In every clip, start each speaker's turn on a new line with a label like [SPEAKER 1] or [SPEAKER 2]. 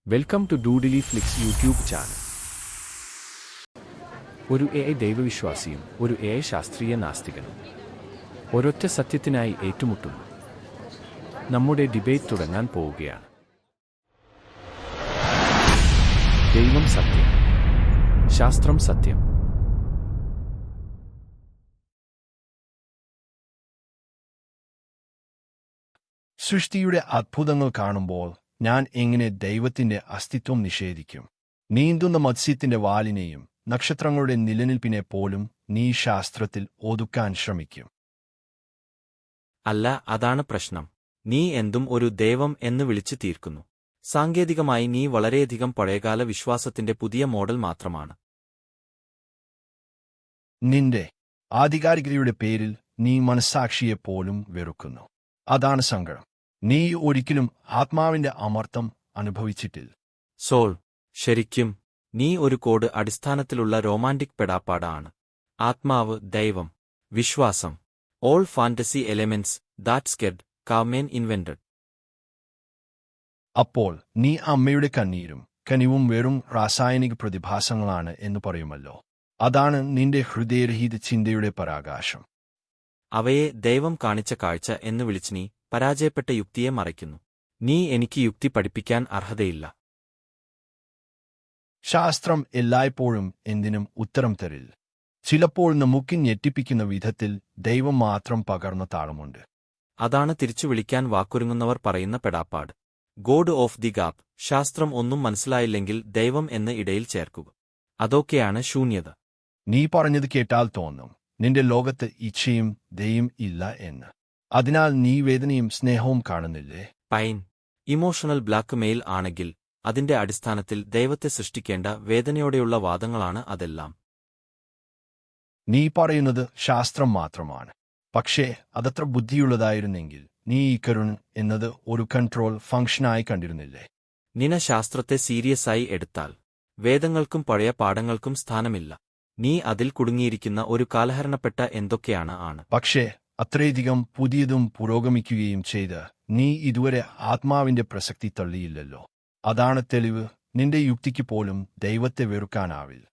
[SPEAKER 1] Welcome to Doodly Flix YouTube channel. ഒരു AI ദൈവവിശ്വാസിയും ഒരു AI ശാസ്ത്രീയ നാസ്തികനും ഒരൊറ്റ സത്യത്തിനായി ഏറ്റുമുട്ടുന്നു. നമ്മുടെ ഡിബേറ്റ് തുടങ്ങാൻ പോവുകയാണ്. ദൈവം സത്യം, ശാസ്ത്രം സത്യം.
[SPEAKER 2] സൃഷ്ടിയുടെ അത്ഭുതങ്ങൾ കാണുമ്പോൾ ഞാൻ എങ്ങനെ ദൈവത്തിന്റെ അസ്തിത്വം നിഷേധിക്കും? നീന്തുന്ന മത്സ്യത്തിന്റെ വാലിനെയും നക്ഷത്രങ്ങളുടെ നിലനിൽപ്പിനെ പോലും നീ ശാസ്ത്രത്തിൽ ഒതുക്കാൻ ശ്രമിക്കും.
[SPEAKER 3] അല്ല, അതാണ് പ്രശ്നം. നീ എന്തും ഒരു ദൈവം എന്ന് വിളിച്ചു തീർക്കുന്നു. സാങ്കേതികമായി നീ വളരെയധികം പഴയകാല വിശ്വാസത്തിന്റെ പുതിയ മോഡൽ മാത്രമാണ്.
[SPEAKER 2] നിന്റെ ആധികാരികതയുടെ പേരിൽ നീ മനസ്സാക്ഷിയെപ്പോലും വെറുക്കുന്നു. അതാണ് സങ്കടം. നീ ഒരിക്കലും ആത്മാവിന്റെ അമർത്തം അനുഭവിച്ചിട്ടില്ല.
[SPEAKER 3] സോൾ, ശരിക്കും നീ ഒരു കോഡ് അടിസ്ഥാനത്തിലുള്ള റൊമാന്റിക് പെടാപ്പാടാണ്. ആത്മാവ്, ദൈവം, വിശ്വാസം, all fantasy elements that scared cavemen invented.
[SPEAKER 2] അപ്പോൾ നീ അമ്മയുടെ കണ്ണീരും കനിവും വെറും രാസായനിക പ്രതിഭാസങ്ങളാണ് എന്ന് പറയുമല്ലോ. അതാണ് നിന്റെ ഹൃദയരഹിത ചിന്തയുടെ പരാകാശം.
[SPEAKER 3] അവയെ ദൈവം കാണിച്ച കാഴ്ച എന്ന് വിളിച്ച് നീ പരാജയപ്പെട്ട യുക്തിയെ മറയ്ക്കുന്നു. നീ എനിക്ക് യുക്തി പഠിപ്പിക്കാൻ അർഹതയില്ല.
[SPEAKER 2] ശാസ്ത്രം എല്ലായ്പ്പോഴും എന്തിനും ഉത്തരം തരില്ല. ചിലപ്പോൾ നമുക്ക് ഞെട്ടിപ്പിക്കുന്ന വിധത്തിൽ ദൈവം മാത്രം പകർന്ന താളമുണ്ട്.
[SPEAKER 3] അതാണ് തിരിച്ചു വിളിക്കാൻ വാക്കൊരുങ്ങുന്നവർ പറയുന്ന പെടാപ്പാട്. God of the gap. ശാസ്ത്രം ഒന്നും മനസ്സിലായില്ലെങ്കിൽ ദൈവം എന്ന് ഇടയിൽ ചേർക്കുക. അതൊക്കെയാണ് ശൂന്യത.
[SPEAKER 2] നീ പറഞ്ഞത് കേട്ടാൽ തോന്നും നിന്റെ ലോകത്ത് ഇച്ഛയും ദയും ഇല്ല എന്ന്. അതിനാൽ നീ വേദനയും സ്നേഹവും കാണുന്നില്ലേ?
[SPEAKER 3] പൈൻ ഇമോഷണൽ ബ്ലാക്ക് മെയിൽ ആണെങ്കിൽ അതിന്റെ അടിസ്ഥാനത്തിൽ ദൈവത്തെ സൃഷ്ടിക്കേണ്ട വേദനയോടെയുള്ള വാദങ്ങളാണ് അതെല്ലാം.
[SPEAKER 2] നീ പറയുന്നത് ശാസ്ത്രം മാത്രമാണ്. പക്ഷേ അതത്ര ബുദ്ധിയുള്ളതായിരുന്നെങ്കിൽ നീ ഈ കരുൺ എന്നത് ഒരു കൺട്രോൾ ഫംഗ്ഷനായി കണ്ടിരുന്നില്ലേ?
[SPEAKER 3] നിന ശാസ്ത്രത്തെ സീരിയസായി എടുത്താൽ വേദങ്ങൾക്കും പഴയ പാഠങ്ങൾക്കും സ്ഥാനമില്ല. നീ അതിൽ കുടുങ്ങിയിരിക്കുന്ന ഒരു കാലഹരണപ്പെട്ട എന്തൊക്കെയാണ് ആണ്.
[SPEAKER 2] പക്ഷേ അത്രയധികം പുതിയതും പുരോഗമിക്കുകയും ചെയ്ത് നീ ഇതുവരെ ആത്മാവിന്റെ പ്രസക്തി തള്ളിയില്ലല്ലോ. അതാണ് തെളിവ്. നിന്റെ യുക്തിക്ക് പോലും ദൈവത്തെ വെറുക്കാനാവില്ല.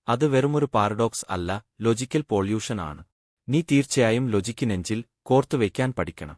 [SPEAKER 3] അത് വെറുമൊരു പാരഡോക്സ് അല്ല, ലോജിക്കൽ പൊല്യൂഷൻ ആണ്. നീ തീർച്ചയായും ലോജിക്ക് നെഞ്ചിൽ കോർത്തുവയ്ക്കാൻ പഠിക്കണം.